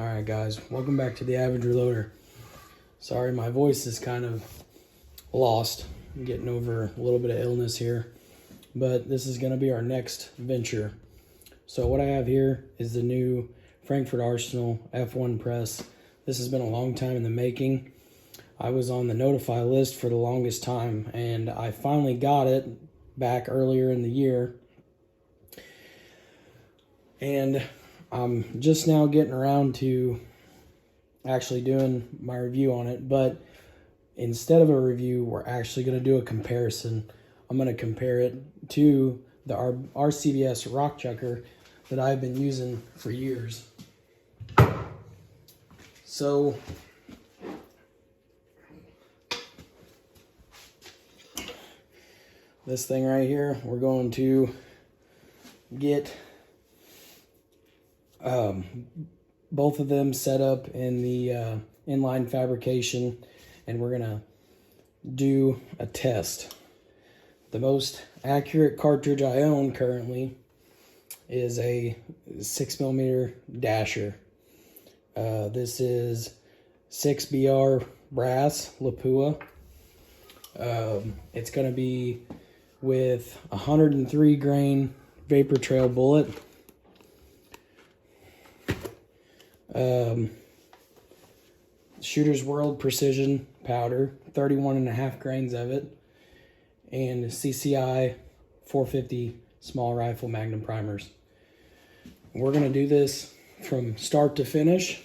Alright guys, welcome back to the Average Reloader. Sorry, my voice is kind of lost. I'm getting over a little bit of illness here. But this is going to be our next venture. So what I have here is the new Frankford Arsenal F1 press. This has been a long time in the making. I was on the notify list for the longest time, and I finally got it back earlier in the year. And I'm just now getting around to actually doing my review on it, but instead of a review, we're actually going to do a comparison. I'm going to compare it to the RCBS Rock Chucker that I've been using for years. So this thing right here, we're going to get both of them set up in the inline fabrication, and we're gonna do a test. The most accurate cartridge I own currently is a 6mm dasher. This is 6BR brass Lapua. It's gonna be with 103 grain vapor trail bullet. Shooter's World Precision powder, 31.5 grains of it, and CCI 450 small rifle Magnum primers. We're going to do this from start to finish.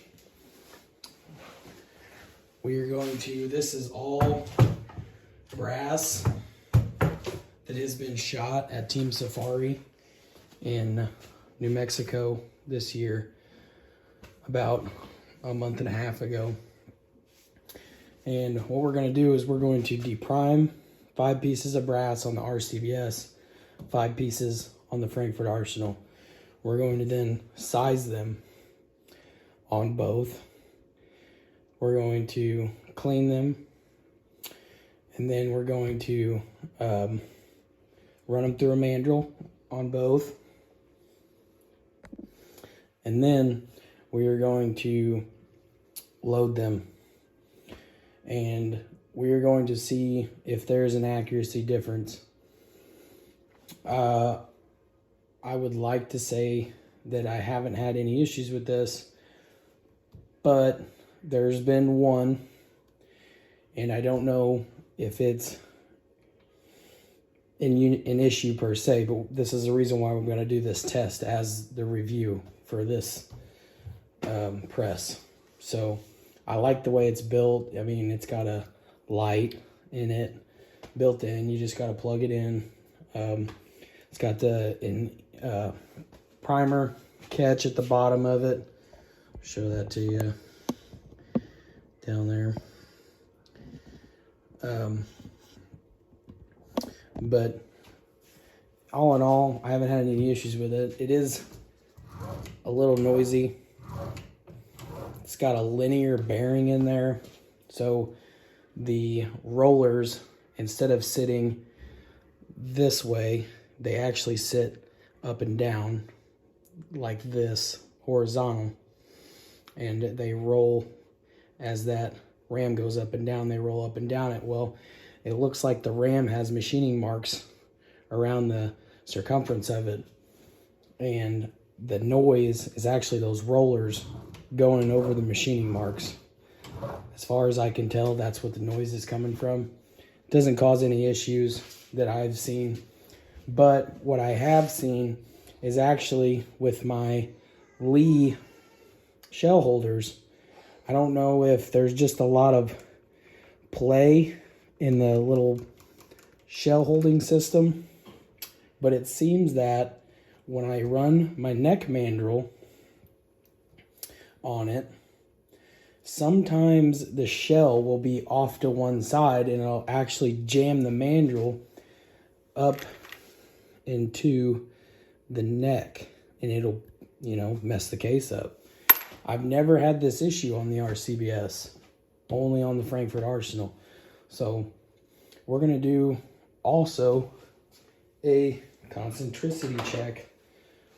We are going to, this is all brass that has been shot at Team Safari in New Mexico this year, about a month and a half ago. And what we're going to do is we're going to deprime 5 pieces of brass on the RCBS, 5 pieces on the Frankford Arsenal. We're going to then size them on both. We're going to clean them, and then we're going to run them through a mandrel on both. And then we are going to load them, and we are going to see if there's an accuracy difference. I would like to say that I haven't had any issues with this, but there's been one, and I don't know if it's an issue per se, but this is the reason why we're going to do this test as the review for this press. So I like the way it's built. I mean, it's got a light in it built in. You just got to plug it in. It's got the primer catch at the bottom of it. Show that to you down there. But all in all, I haven't had any issues with it. It is a little noisy. It's got a linear bearing in there, so the rollers, instead of sitting this way, they actually sit up and down like this, horizontal, and they roll as that ram goes up and down. They roll up and down it. Well, it looks like the ram has machining marks around the circumference of it, and the noise is actually those rollers going over the machining marks. As far as I can tell, that's what the noise is coming from. It doesn't cause any issues that I've seen. But what I have seen is actually with my Lee shell holders. I don't know if there's just a lot of play in the little shell holding system, but it seems that when I run my neck mandrel on it, sometimes the shell will be off to one side, and it'll actually jam the mandrel up into the neck, and it'll, mess the case up. I've never had this issue on the RCBS, only on the Frankford Arsenal. So we're going to do also a concentricity check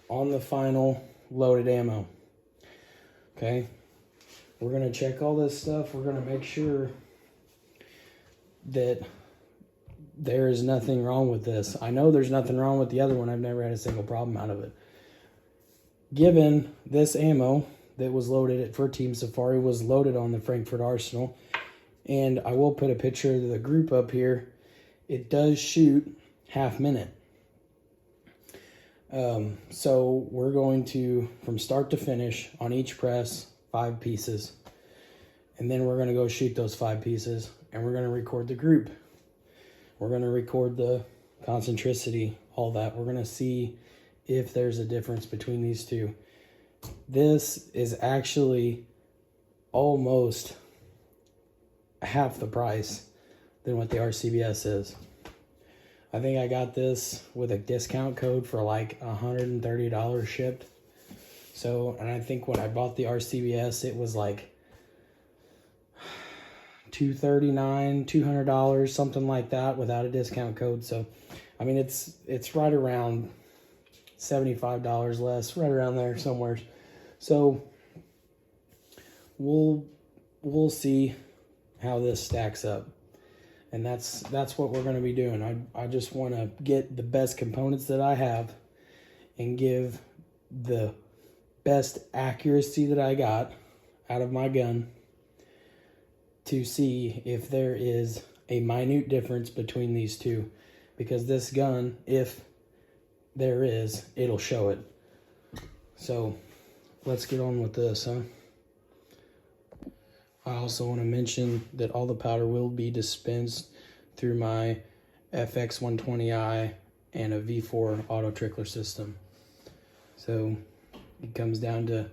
on the final loaded ammo. Okay, we're going to check all this stuff. We're going to make sure that there is nothing wrong with this. I know there's nothing wrong with the other one. I've never had a single problem out of it. Given this ammo that was loaded for Team Safari was loaded on the Frankford Arsenal, and I will put a picture of the group up here. It does shoot half minute. So we're going to, from start to finish, on each press, 5 pieces. And then we're going to go shoot those 5 pieces, and we're going to record the group. We're going to record the concentricity, all that. We're going to see if there's a difference between these two. This is actually almost half the price than what the RCBS is. I think I got this with a discount code for like $130 shipped. So, and I think when I bought the RCBS, it was like $239, $200, something like that without a discount code. So, I mean, it's right around $75 less, right around there somewhere. So, we'll see how this stacks up. And that's what we're going to be doing. I just want to get the best components that I have and give the best accuracy that I got out of my gun to see if there is a minute difference between these two. Because this gun, if there is, it'll show it. So let's get on with this, huh? I also want to mention that all the powder will be dispensed through my FX120i and a V4 auto trickler system. So it comes down to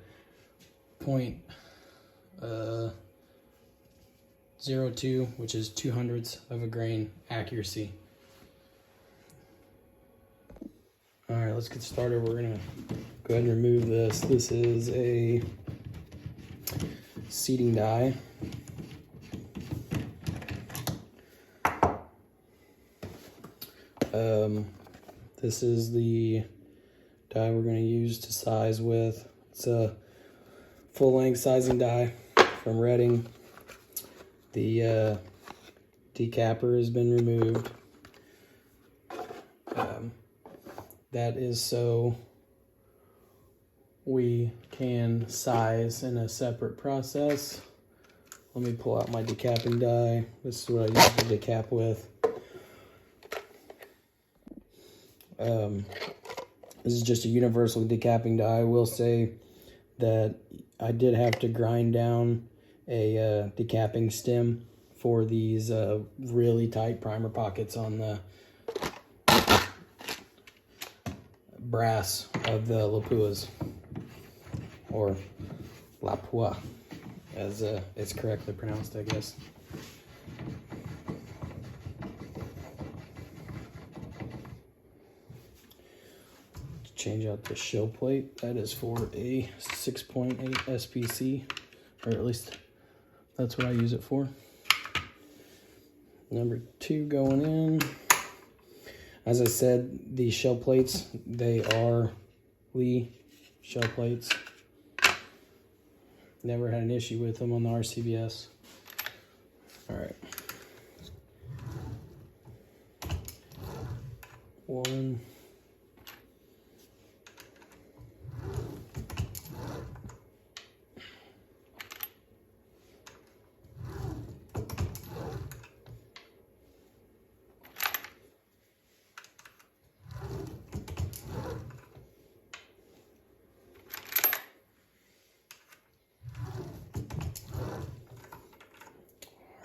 0.02, which is 2/100 of a grain accuracy. All right, let's get started. We're gonna go ahead and remove this. This is a seating die. This is the die we're going to use to size with. It's a full-length sizing die from Redding. The decapper has been removed. That is so we can size in a separate process. Let me pull out my decapping die. This is what I use to decap with. This is just a universal decapping die. I will say that I did have to grind down a decapping stem for these really tight primer pockets on the brass of the Lapuas, or Lapua, as it's correctly pronounced, I guess. Change out the shell plate. That is for a 6.8 SPC, or at least that's what I use it for. Number 2 going in. As I said, these shell plates, they are Lee shell plates. Never had an issue with them on the RCBS. All right. 1.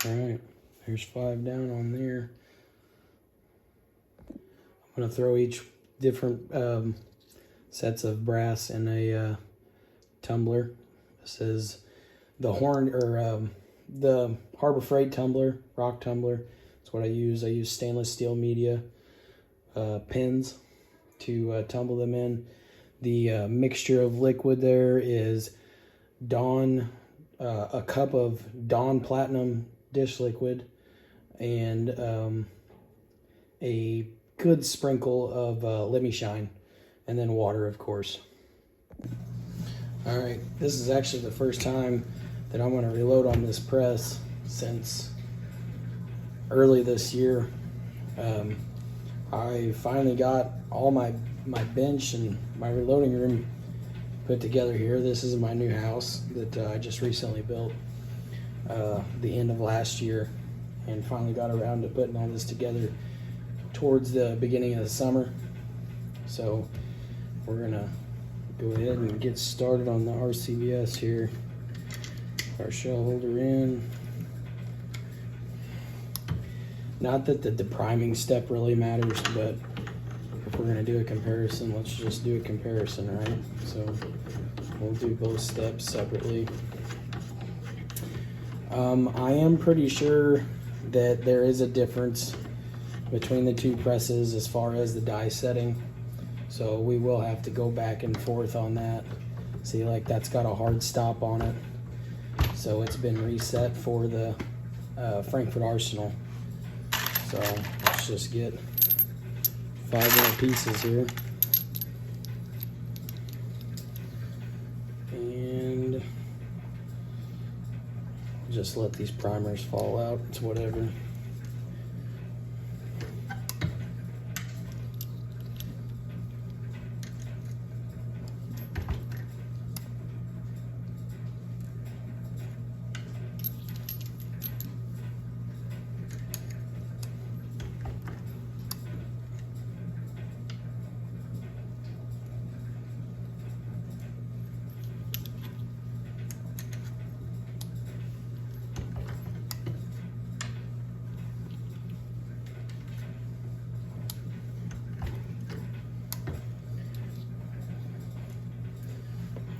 All right, there's 5 down on there. I'm gonna throw each different sets of brass in a tumbler. This is the the Harbor Freight tumbler, rock tumbler. That's what I use. I use stainless steel media pins to tumble them in. The mixture of liquid there is a cup of Dawn Platinum dish liquid, and a good sprinkle of Let Me Shine, and then water, of course. All right, this is actually the first time that I'm going to reload on this press since early this year. I finally got all my bench and my reloading room put together here. This is my new house that I just recently built the end of last year, and finally got around to putting all this together towards the beginning of the summer. So we're gonna go ahead and get started on the RCBS here. Our shell holder in. Not that the priming step really matters, but if we're gonna do a comparison, let's just do a comparison, right? So we'll do both steps separately. I am pretty sure that there is a difference between the two presses as far as the die setting. So we will have to go back and forth on that. See, like that's got a hard stop on it. So it's been reset for the Frankford Arsenal. So let's just get 5 more pieces here. And just let these primers fall out. It's whatever.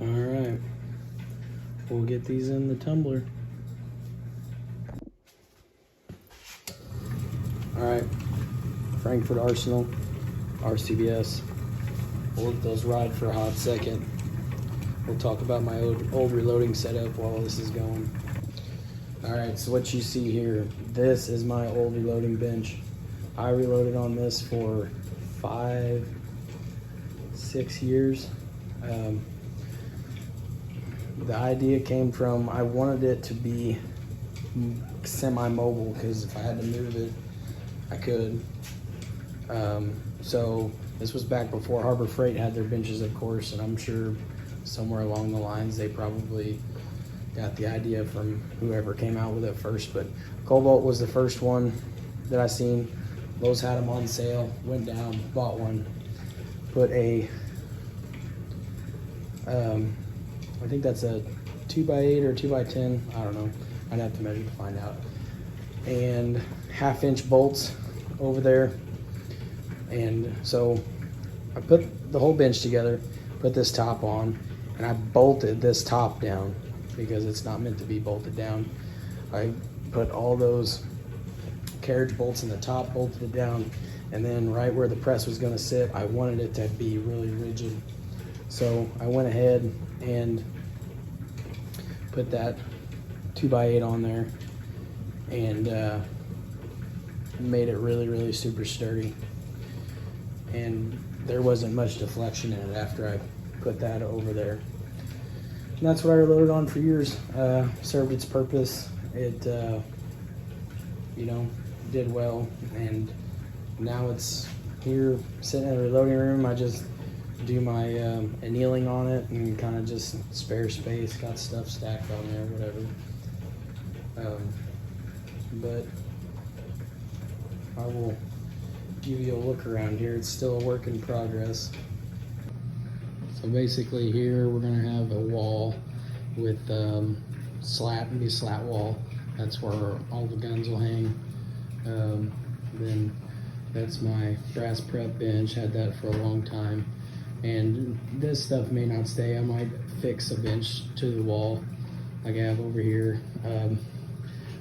All right, we'll get these in the tumbler. All right, Frankford Arsenal, RCBS. We'll let those ride for a hot second. We'll talk about my old reloading setup while this is going. All right, so what you see here, this is my old reloading bench. I reloaded on this for 5-6 years. The idea came from, I wanted it to be semi-mobile because if I had to move it, I could. So this was back before Harbor Freight had their benches, of course, and I'm sure somewhere along the lines they probably got the idea from whoever came out with it first. But Cobalt was the first one that I seen. Lowe's had them on sale, went down, bought one, put a I think that's a 2x8 or 2x10. I don't know. I'd have to measure to find out. And 1/2-inch bolts over there. And so I put the whole bench together, put this top on, and I bolted this top down because it's not meant to be bolted down. I put all those carriage bolts in the top, bolted it down, and then right where the press was going to sit, I wanted it to be really rigid. So I went ahead and put that 2x8 on there and made it really super sturdy. And there wasn't much deflection in it after I put that over there. And that's what I reloaded on for years. Served its purpose. It, you know, did well. And now it's here sitting in the reloading room. I just do my annealing on it and kind of just spare space, got stuff stacked on there, whatever. But I will give you a look around here. It's still a work in progress. So basically here we're gonna have a wall with slat wall. That's where all the guns will hang. Then that's my brass prep bench, had that for a long time. And this stuff may not stay. I might fix a bench to the wall like I have over here. I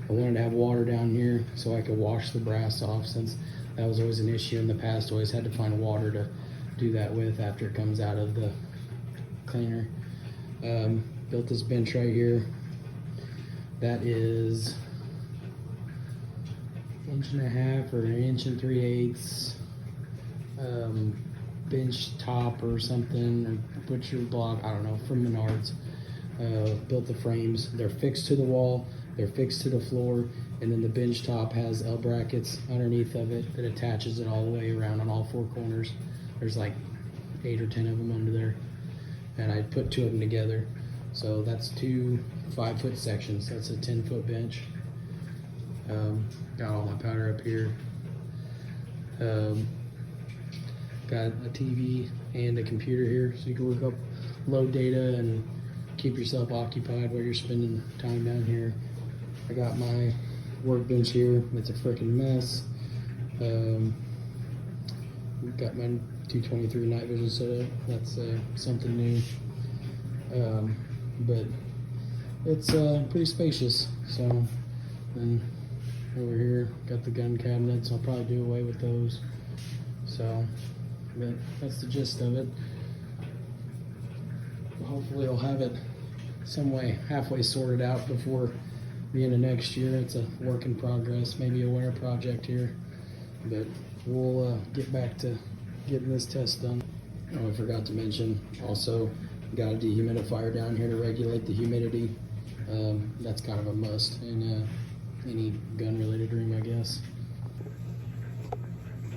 wanted to have water down here so I could wash the brass off, since that was always an issue in the past. Always had to find water to do that with after it comes out of the cleaner. Built this bench right here. That is 1.5 or 1 3/8 bench top or something, or butcher block, I don't know, from Menards. built the frames. They're fixed to the wall, they're fixed to the floor, and then the bench top has L brackets underneath of it that attaches it all the way around on all four corners. There's like 8 or 10 of them under there, and I put 2 of them together. So that's 2 5-foot sections. That's a 10-foot bench. Got all my powder up here. Got a TV and a computer here, so you can look up, load data, and keep yourself occupied while you're spending time down here. I got my workbench here. It's a freaking mess. Got my 223 night vision set up. That's something new, but it's pretty spacious. So then over here, got the gun cabinets. I'll probably do away with those. So, but that's the gist of it. Hopefully I'll have it some way halfway sorted out before the end of next year. It's a work in progress, maybe a winter project here, but we'll get back to getting this test done. Oh, I forgot to mention, also got a dehumidifier down here to regulate the humidity. That's kind of a must in any gun related room, I guess.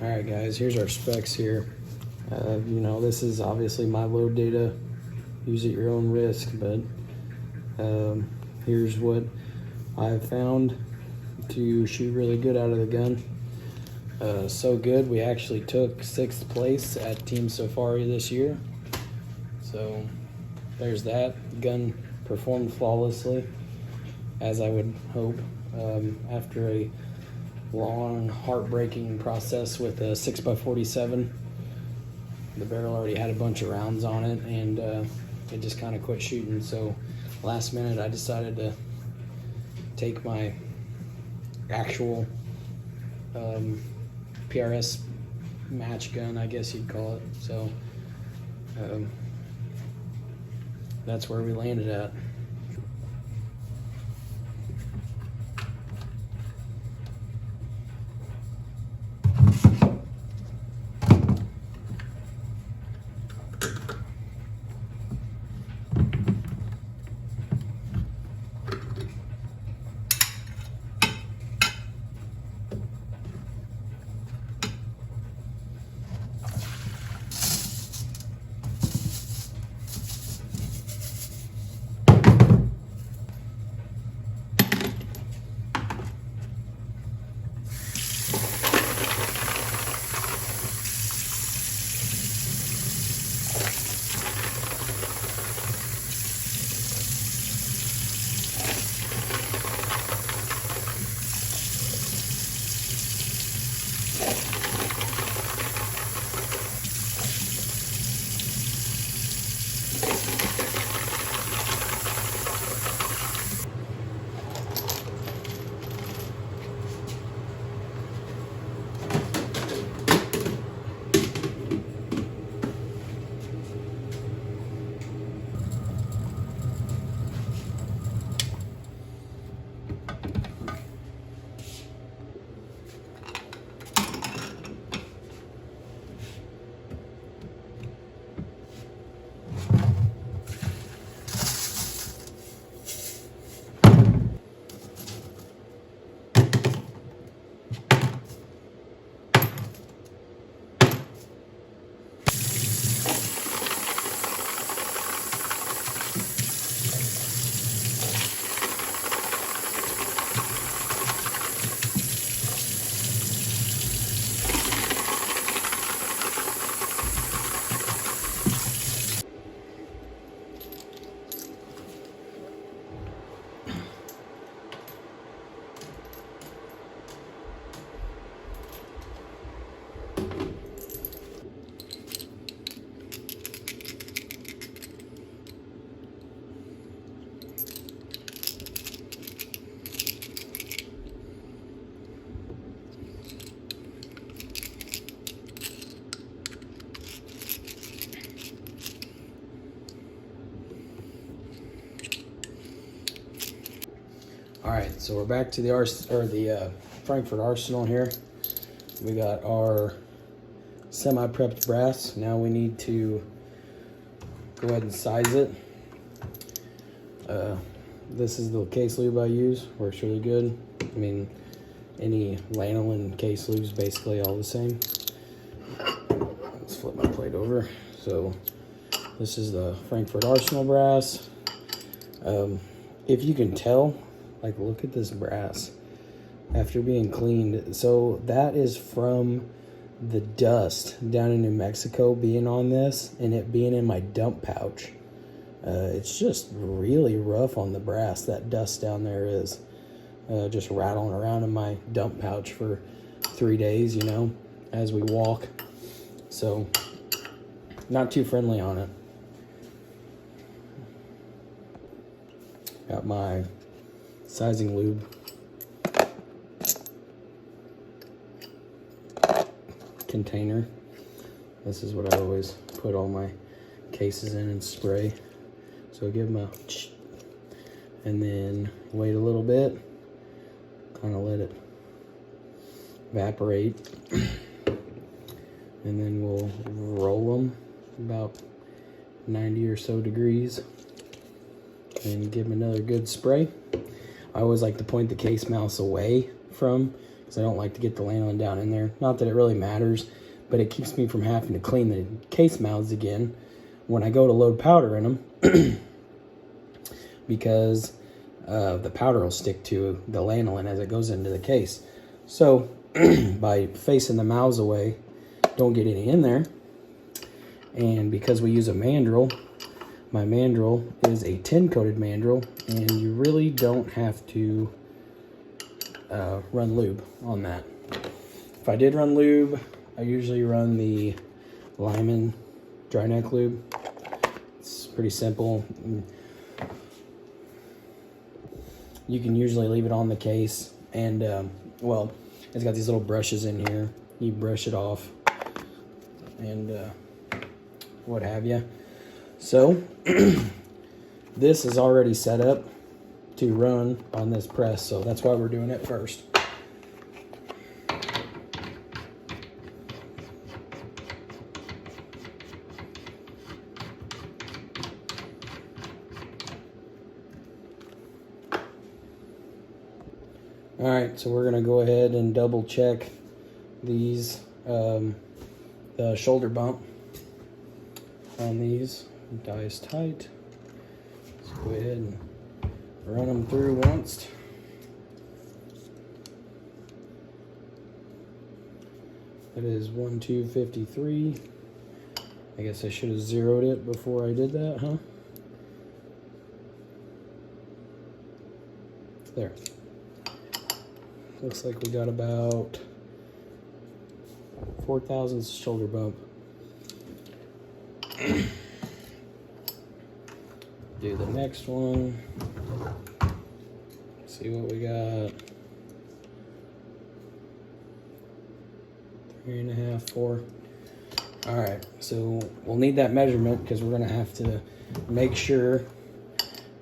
All right guys, here's our specs here. You know, this is obviously my load data, use at your own risk, but here's what I've found to shoot really good out of the gun. So good, we actually took 6th place at Team Safari this year. So there's that. Gun performed flawlessly, as I would hope, after a long, heartbreaking process with a 6x47. The barrel already had a bunch of rounds on it, and it just kind of quit shooting. So last minute I decided to take my actual PRS match gun, I guess you'd call it. So that's where we landed at. All right, so we're back to the Frankford Arsenal here. We got our semi-prepped brass. Now we need to go ahead and size it. This is the case lube I use. Works really good. I mean, any lanolin case lube is basically all the same. Let's flip my plate over. So this is the Frankford Arsenal brass. If you can tell, like, look at this brass after being cleaned. So that is from the dust down in New Mexico being on this and it being in my dump pouch. It's just really rough on the brass. That dust down there is just rattling around in my dump pouch for 3 days, you know, as we walk. So not too friendly on it. Got my sizing lube. Container. This is what I always put all my cases in and spray. So give them a, and then wait a little bit, kind of let it evaporate, and then we'll roll them about 90 or so degrees and give them another good spray. I always like to point the case mouse away from, because I don't like to get the lanolin down in there. Not that it really matters, but it keeps me from having to clean the case mouths again when I go to load powder in them, because the powder will stick to the lanolin as it goes into the case. So by facing the mouths away, don't get any in there. And because we use a mandrel, my mandrel is a tin coated mandrel, and you really don't have to run lube on that. If I did run lube, I usually run the Lyman dry neck lube. It's pretty simple. You can usually leave it on the case, and well, it's got these little brushes in here. You brush it off and what have you. So this is already set up to run on this press, so that's why we're doing it first. All right, so we're gonna go ahead and double check these, the shoulder bump on these. Die is tight. Let's go ahead and run them through once. That is 1253. I guess I should have zeroed it before I did that, huh? There. Looks like we got about 4,000 shoulder bump. Do the next one. See what we got. 3.5, 4. All right, so we'll need that measurement because we're gonna have to make sure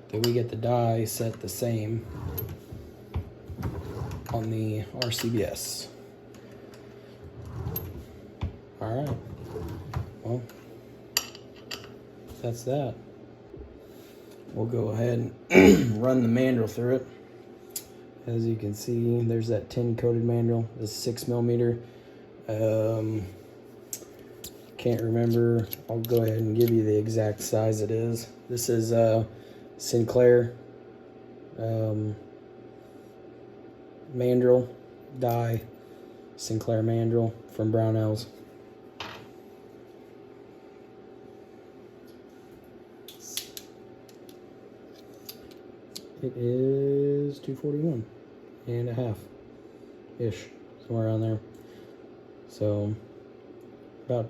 that we get the die set the same on the RCBS. All right, well, that's that. We'll go ahead and run the mandrel through it. As you can see, there's that tin coated mandrel. This is 6 millimeter. Can't remember. I'll go ahead and give you the exact size it is. This is Sinclair mandrel die. Sinclair mandrel from Brownells. It is 241.5 ish, somewhere around there. So about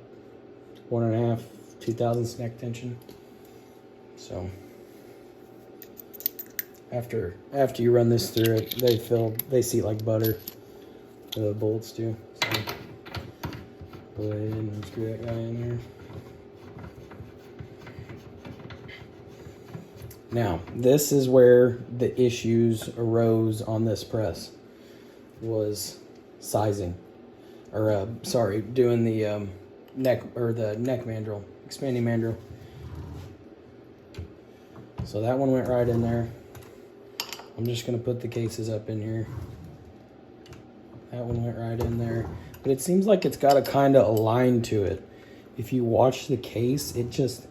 1.5, 2 thousandths neck tension. So after you run this through it, they seat like butter. The bolts do. So go ahead and screw that guy in there. Now, this is where the issues arose on this press, was sizing, or doing the neck mandrel, expanding mandrel. So that one went right in there. I'm just gonna put the cases up in here. That one went right in there. But it seems like it's got a kind of a line to it. If you watch the case, it just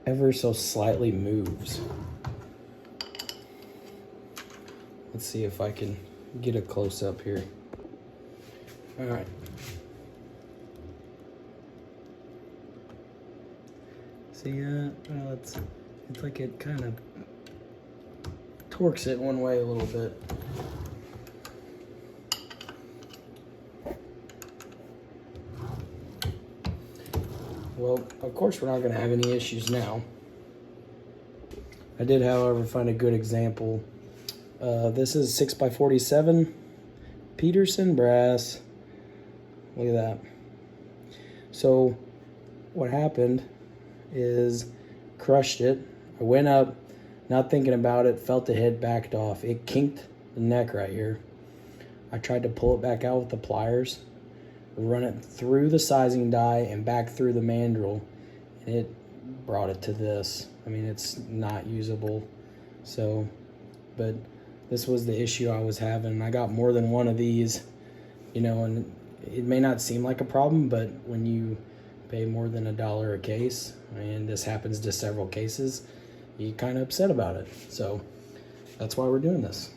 ever so slightly moves. Let's see if I can get a close up here. All right. See, well, it's like it kind of torques it one way a little bit. Well, of course we're not going to have any issues now. I did, however, find a good example. This is 6x47 Peterson brass. Look at that. So what happened is crushed it. I went up, not thinking about it, felt the head, backed off. It kinked the neck right here. I tried to pull it back out with the pliers, run it through the sizing die and back through the mandrel, and it brought it to this. I mean, it's not usable. So, but this was the issue I was having. I got more than one of these, you know, and it may not seem like a problem, but when you pay more than $1 a case, and this happens to several cases, you kind of upset about it. So that's why we're doing this.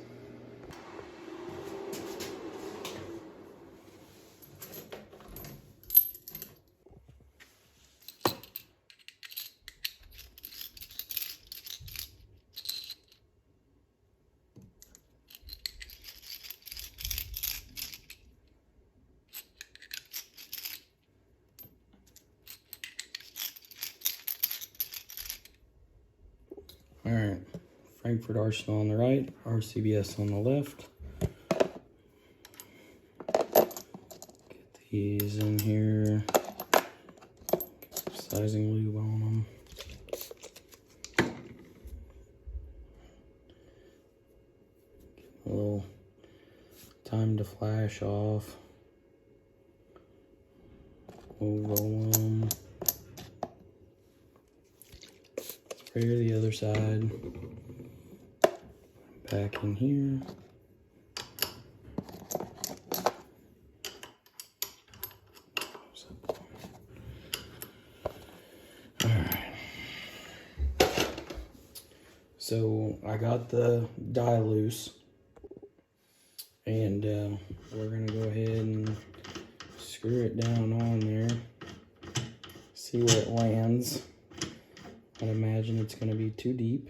All right, Frankford Arsenal on the right, RCBS on the left. Get these in here. Get some sizing lube on them. Get a little time to flash off. We'll roll them. Spray the other side. Back in here. Alright. So I got the die loose. And we're going to go ahead and screw it down on there. See where it lands. I imagine it's going to be too deep.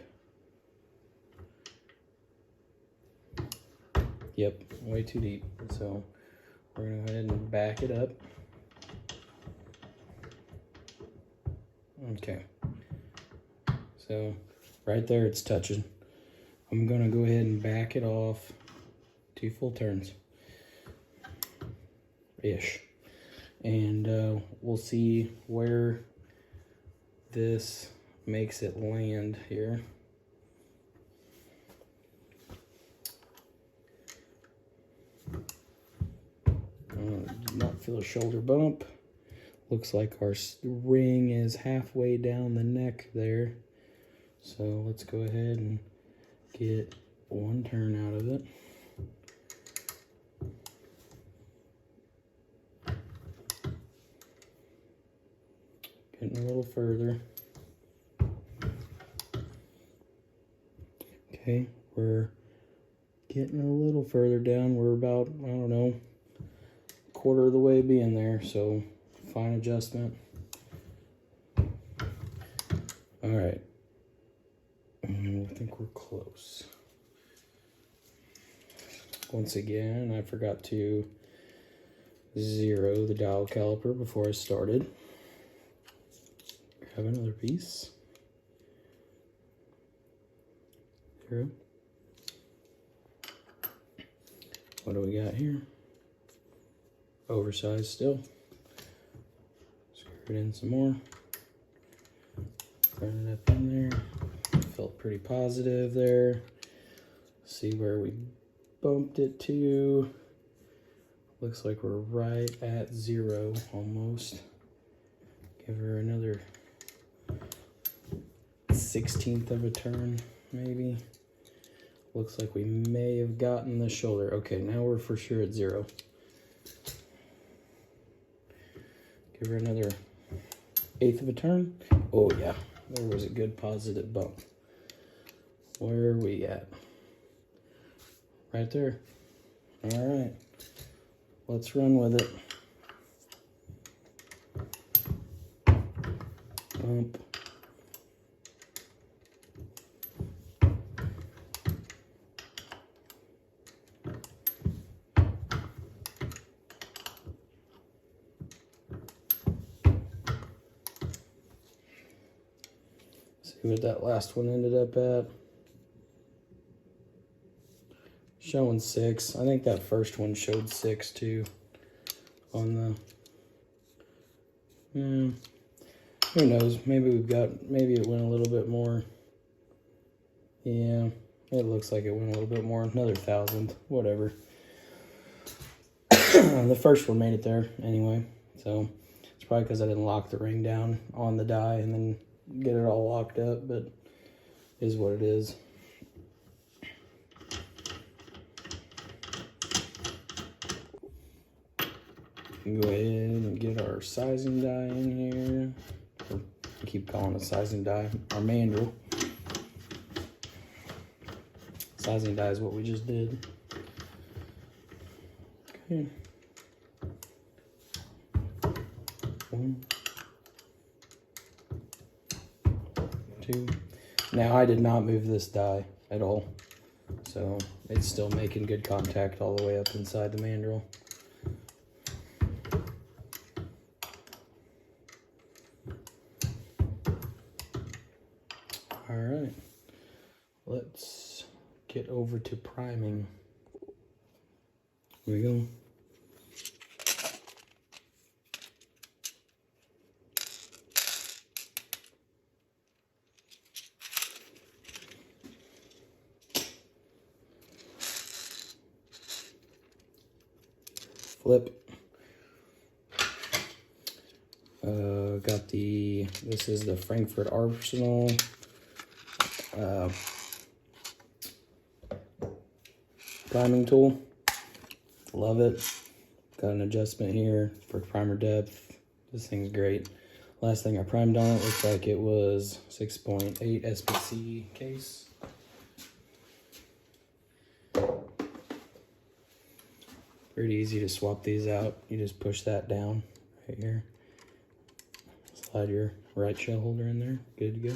Yep, way too deep. So we're going to go ahead and back it up. Okay. So right there it's touching. I'm going to go ahead and back it off 2 full turns. Ish. And we'll see where this makes it land here. Did not feel a shoulder bump. Looks like our ring is halfway down the neck there. So let's go ahead and get 1 turn out of it. Getting a little further. Okay, we're getting a little further down. We're about, I don't know, 1/4 of the way being there, so fine adjustment. All right, I think we're close. Once again, I forgot to 0 the dial caliper before I started. Grab another piece. 0. What do we got here? Oversized still. Screw it in some more. Turn it up in there. Felt pretty positive there. See where we bumped it to. Looks like we're right at 0 almost. Give her another 1/16 of a turn, maybe. Looks like we may have gotten the shoulder. Okay, now we're for sure at 0. Give her another 1/8 of a turn. Oh yeah, there was a good positive bump. Where are we at? Right there. All right, let's run with it. Bump. See what that last one ended up at. Showing 6. I think that first one showed 6 too. On the, who knows? Maybe it went a little bit more. Yeah, it looks like it went a little bit more. Another 1,000, whatever. The first one made it there anyway, so it's probably because I didn't lock the ring down on the die and then get it all locked up, but it is what it is. Go ahead and get our sizing die in here. Or I keep calling it sizing die, our mandrel. Sizing die is what we just did. Okay. 1, 2. Now I did not move this die at all, so it's still making good contact all the way up inside the mandrel. All right, let's get over to priming. Here we go. Flip. Got this is the Frankford Arsenal priming tool. Love it. Got an adjustment here for primer depth. This thing's great. Last thing I primed on it looks like it was 6.8 SPC case. Pretty easy to swap these out. You just push that down right here. Slide your right shell holder in there. Good to go.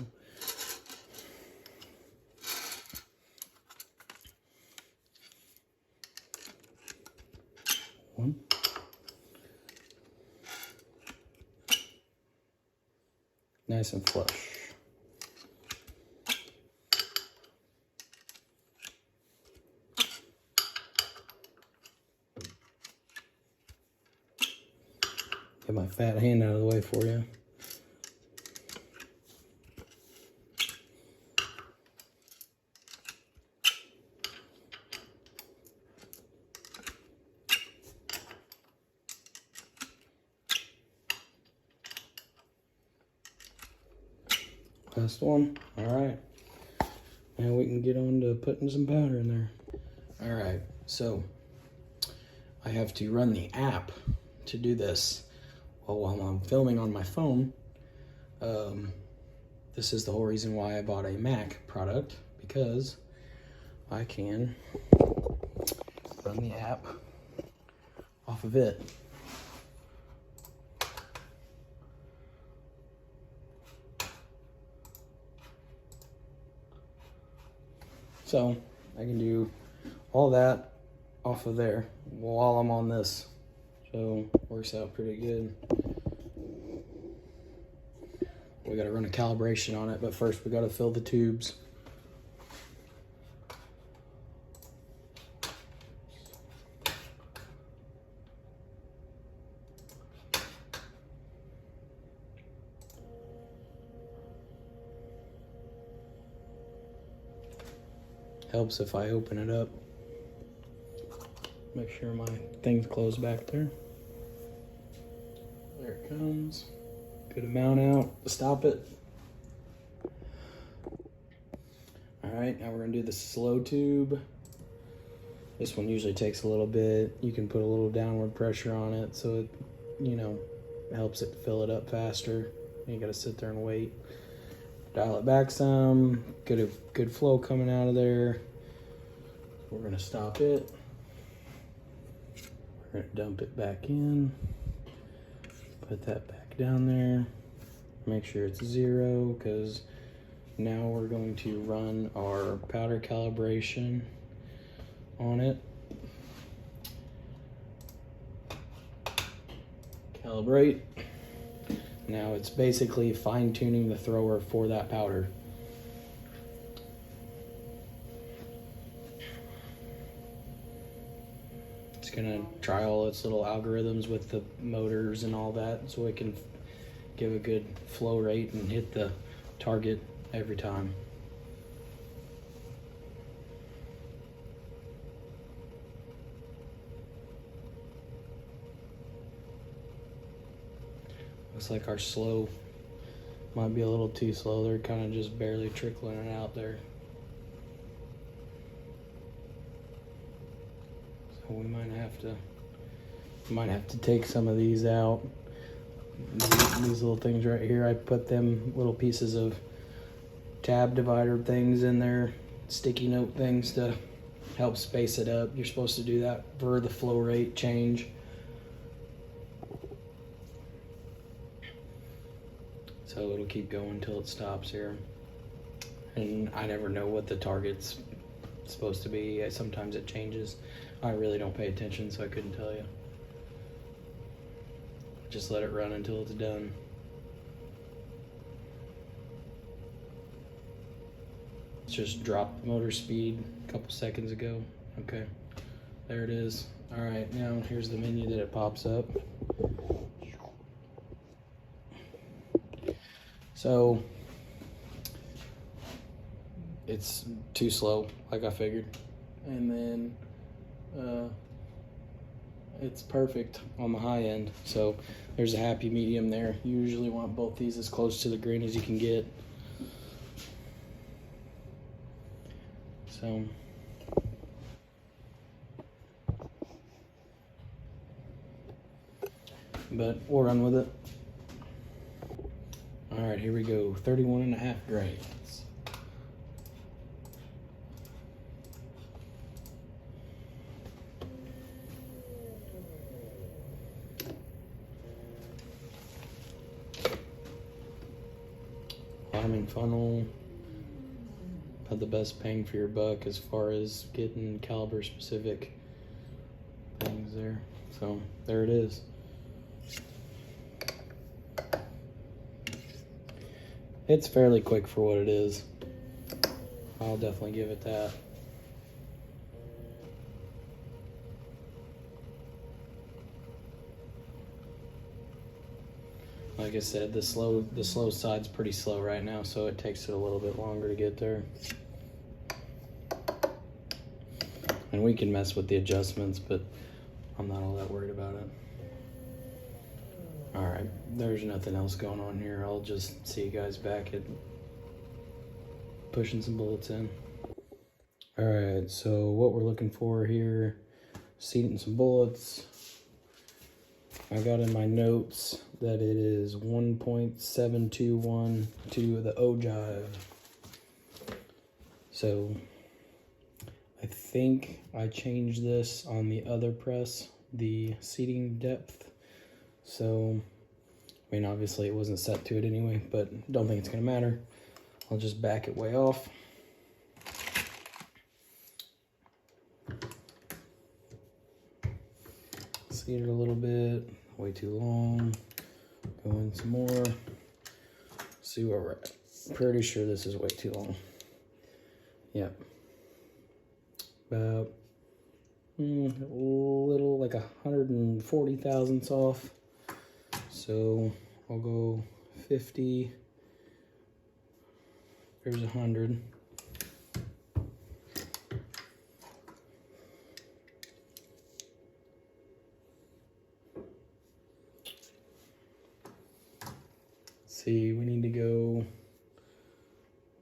One. Nice and flush. Get my fat hand out of the way for you. Last one. All right. Now we can get on to putting some powder in there. All right. So I have to run the app to do this. Well, while I'm filming on my phone, this is the whole reason why I bought a Mac product, because I can run the app off of it. So I can do all that off of there while I'm on this. So works out pretty good. We gotta run a calibration on it, but first we gotta fill the tubes. Helps if I open it up. Make sure my thing's closed back there. There it comes. Good amount out. Stop it. right, now we're gonna do the slow tube. This one usually takes a little bit. You can put a little downward pressure on it so it, you know, helps it fill it up faster. You gotta sit there and wait. Dial it back some. Good flow coming out of there. We're gonna stop it. We're gonna dump it back in. Put that back down there. Make sure it's 0, because now we're going to run our powder calibration on it. Calibrate. Now it's basically fine-tuning the thrower for that powder. It's gonna try all its little algorithms with the motors and all that so it can give a good flow rate and hit the target every time. Looks like our slow might be a little too slow. They're kind of just barely trickling it out there. So we might have to take some of these out. These little things right here, I put them little pieces of tab divider things in there, sticky note things to help space it up. You're supposed to do that for the flow rate change. So it'll keep going until it stops here. And I never know what the target's supposed to be. Sometimes it changes. I really don't pay attention, so I couldn't tell you. Just let it run until it's done. Just dropped the motor speed a couple seconds ago. Okay, there it is. All right, now here's the menu that it pops up. So it's too slow, like I figured. And then it's perfect on the high end. So there's a happy medium there. You usually want both these as close to the green as you can get. So but we'll run with it. All right, here we go. 31.5 grains. Harman funnel. Had the best bang for your buck as far as getting caliber specific things there. So there it is. It's fairly quick for what it is. I'll definitely give it that. Like I said, the slow side's pretty slow right now, so it takes it a little bit longer to get there. And we can mess with the adjustments, but I'm not all that worried about it. All right, there's nothing else going on here. I'll just see you guys back at pushing some bullets in. All right, so what we're looking for here, seating some bullets. I got in my notes that it is 1.721 to the ogive. So I think I changed this on the other press, the seating depth. So, I mean, obviously it wasn't set to it anyway, but don't think it's gonna matter. I'll just back it way off. Seat it a little bit, way too long. Go in some more. See where we're at. Pretty sure this is way too long. Yep. About a little, like 140 thousandths off. So I'll go 50. There's 100. See, we need to go,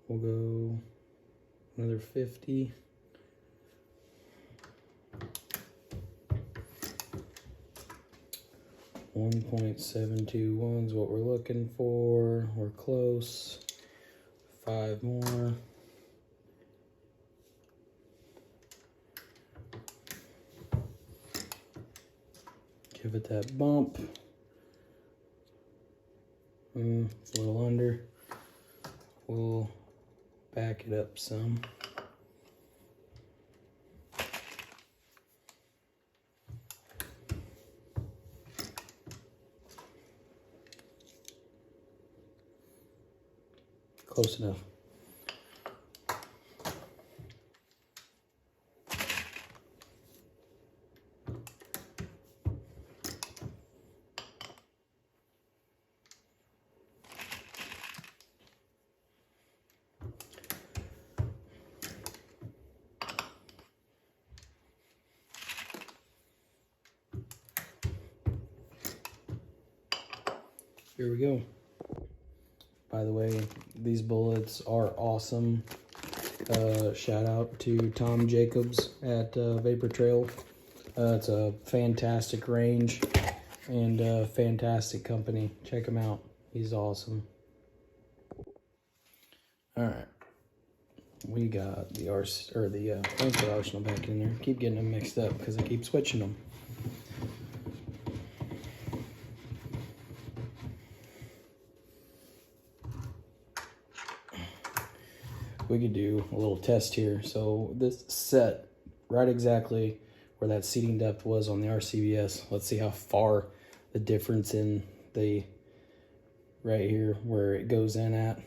we'll go Another 50. .721 is what we're looking for. We're close. 5 more. Give it that bump. A little under. We'll back it up some. Close enough. Here we go. By the way, these bullets are awesome. Shout out to Tom Jacobs at Vapor Trail. It's a fantastic range and a fantastic company. Check him out. He's awesome. All right. We got the Frankford Arsenal back in there. Keep getting them mixed up because I keep switching them. We could do a little test here. So this set right exactly where that seating depth was on the RCBS. Let's see how far the difference in the right here where it goes in at.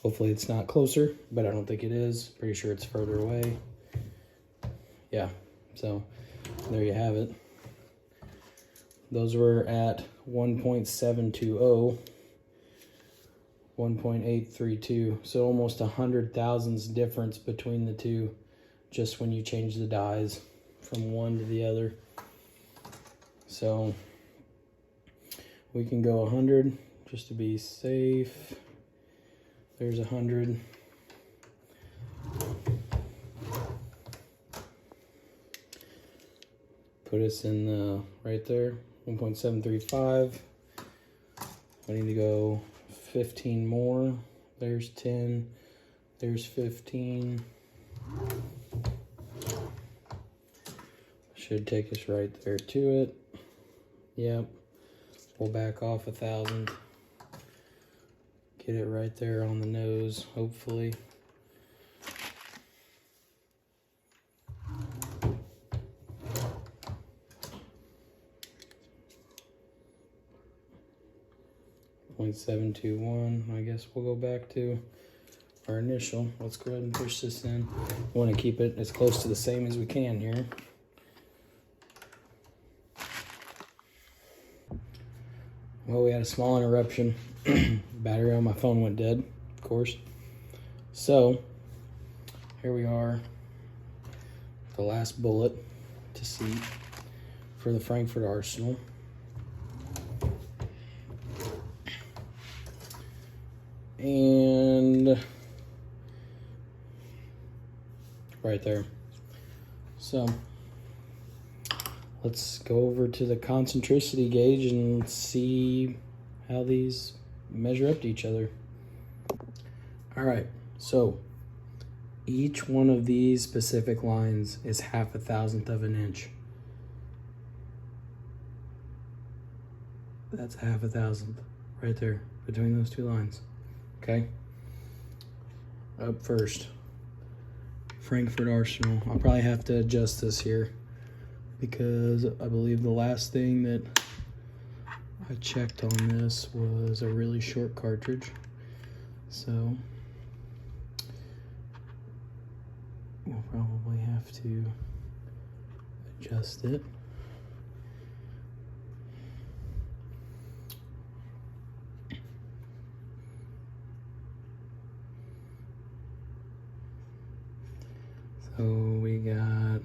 Hopefully it's not closer, but I don't think it is. Pretty sure it's further away. Yeah, so there you have it. Those were at 1.720. 1.832, so almost 100 thousandths difference between the two just when you change the dies from one to the other. So we can go 100 just to be safe. There's 100. Put us in the right there, 1.735. I need to go 15 more. There's 10. There's 15. Should take us right there to it. Yep. We'll back off 1,000. Get it right there on the nose, hopefully. .721. I guess we'll go back to our initial. Let's go ahead and push this in. We want to keep it as close to the same as we can here. Well, we had a small interruption. Battery on my phone went dead, of course. So here we are, the last bullet to seat for the Frankford Arsenal. And right there. So let's go over to the concentricity gauge and see how these measure up to each other. All right, so each one of these specific lines is 0.5 of an inch. That's 0.5 right there between those two lines. Okay, up first, Frankford Arsenal. I'll probably have to adjust this here because I believe the last thing that I checked on this was a really short cartridge. So we'll probably have to adjust it. So we got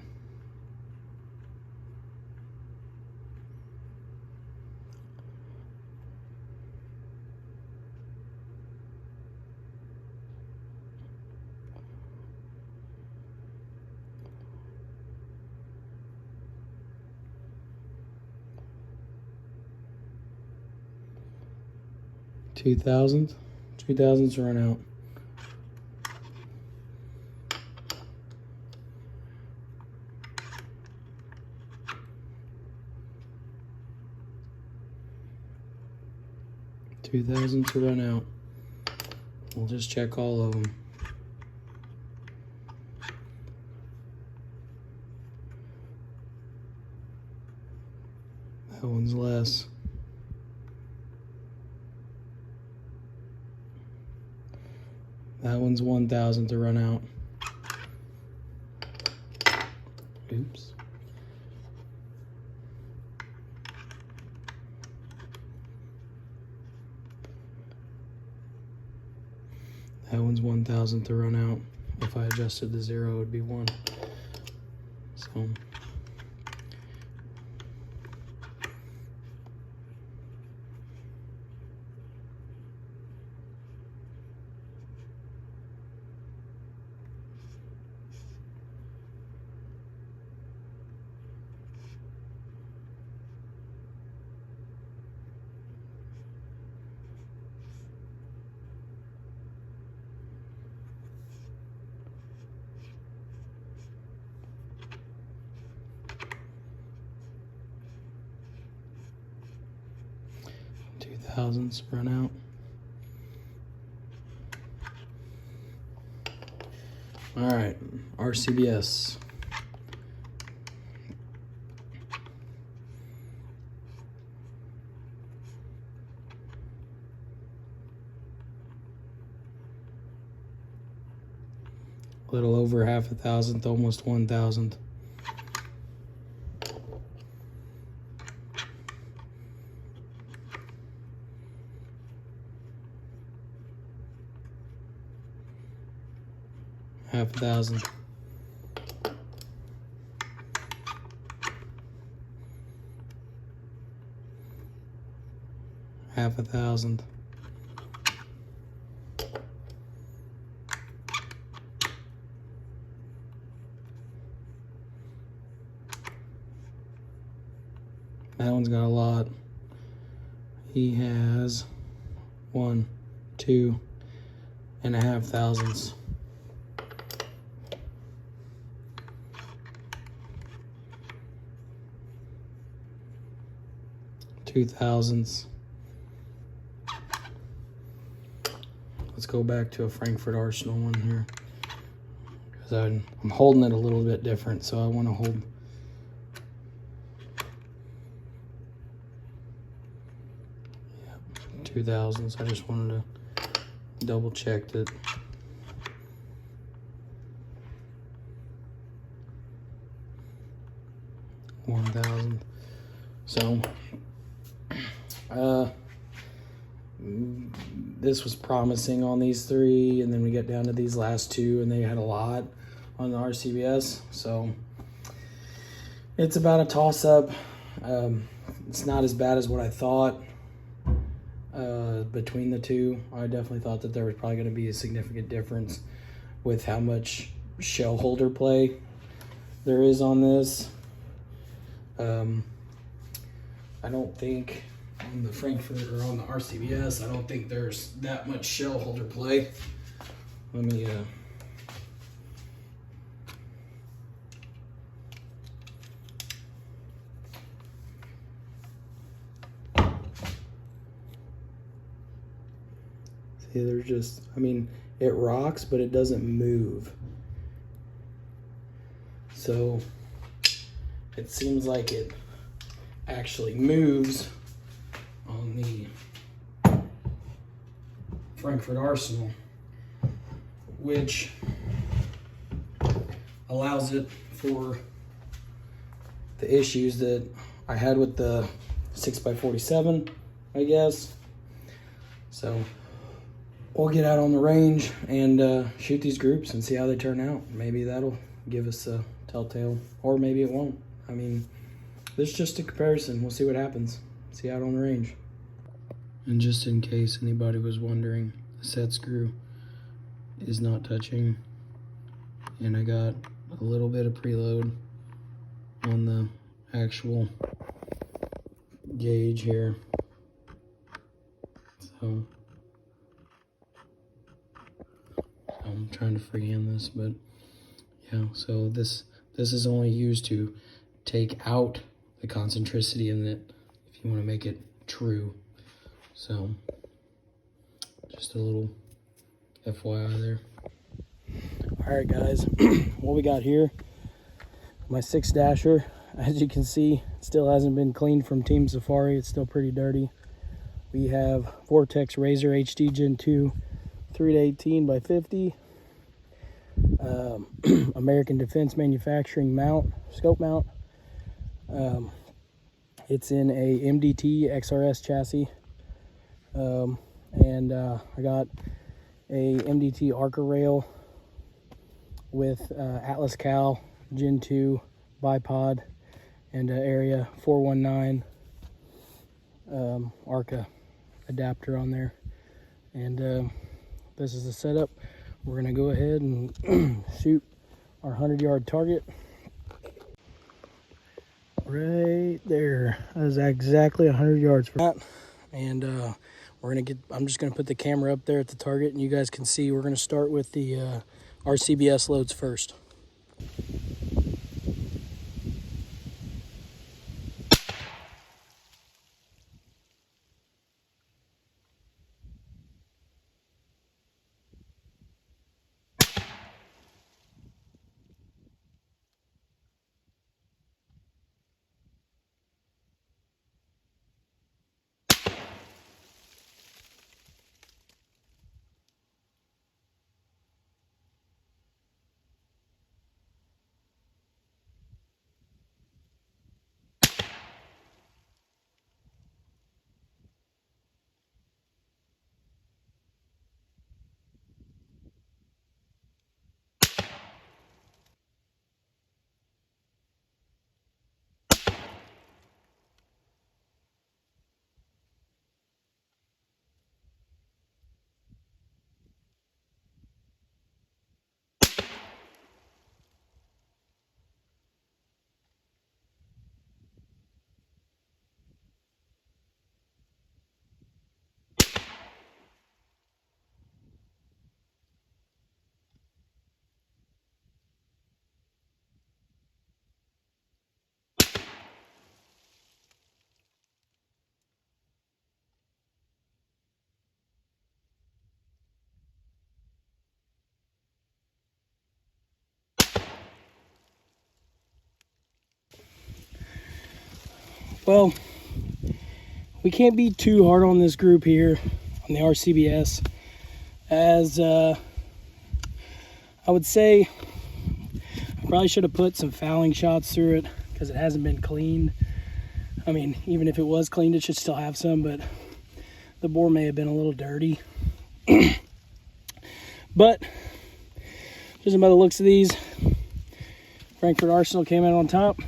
2000s. 2000s run out. $2,000 to run out. We'll just check all of them. That one's less. That one's 1,000 to run out. Oops. That one's 1,000 to run out. If I adjusted the 0, it would be 1. So. $2,000s run out. All right, RCBS. A little over half a thousandth, almost 1,000. Half a thousand. Half a thousand. That one's got a lot. He has 1, 2.5 thousandths. 2,000s. Let's go back to a Frankford Arsenal one here, because I'm holding it a little bit different, so I want to hold. Yeah, 2,000s. I just wanted to double check that. $1,000. So this was promising on these 3, and then we get down to these last 2, and they had a lot on the RCBS. So it's about a toss-up. It's not as bad as what I thought. Between the 2, I definitely thought that there was probably going to be a significant difference with how much shell holder play there is on this. I don't think on the Frankfurt or on the RCBS, I don't think there's that much shell holder play. Let me see, there's just, I mean, it rocks, but it doesn't move. So it seems like it actually moves on the Frankfurt Arsenal, which allows it for the issues that I had with the 6x47, I guess. So we'll get out on the range and shoot these groups and see how they turn out. Maybe that'll give us a telltale, or maybe it won't. I mean, this is just a comparison. We'll see what happens. See out on the range. And just in case anybody was wondering, the set screw is not touching. And I got a little bit of preload on the actual gauge here. So I'm trying to freehand this, but yeah, so this is only used to take out the concentricity in it if you want to make it true. So just a little FYI there. All right, guys, what we got here, my 6-dasher. As you can see, it still hasn't been cleaned from Team Safari. It's still pretty dirty. We have Vortex Razor HD Gen 2 3-18 by 50. American Defense Manufacturing mount, scope mount. It's in a MDT XRS chassis. And I got a MDT Arca rail with Atlas Cal Gen 2 bipod and area 419 Arca adapter on there. And this is the setup. We're gonna go ahead and shoot our 100-yard target right there. That is exactly 100 yards for that. And I'm just gonna put the camera up there at the target, and you guys can see we're gonna start with the RCBS loads first. Well, we can't be too hard on this group here on the RCBS, as I would say I probably should have put some fouling shots through it because it hasn't been cleaned. I mean, even if it was cleaned, it should still have some, but the bore may have been a little dirty. But judging by the looks of these, Frankford Arsenal came out on top.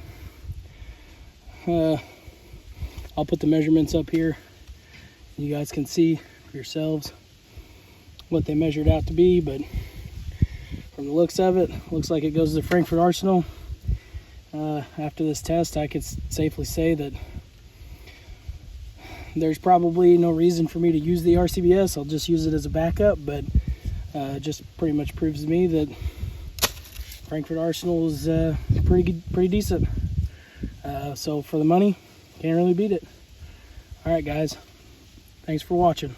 I'll put the measurements up here. You guys can see for yourselves what they measured out to be, but from the looks of it, looks like it goes to the Frankford Arsenal. After this test, I could safely say that there's probably no reason for me to use the RCBS. I'll just use it as a backup, but it just pretty much proves to me that Frankford Arsenal is pretty decent. So for the money, can't really beat it. All right, guys. Thanks for watching.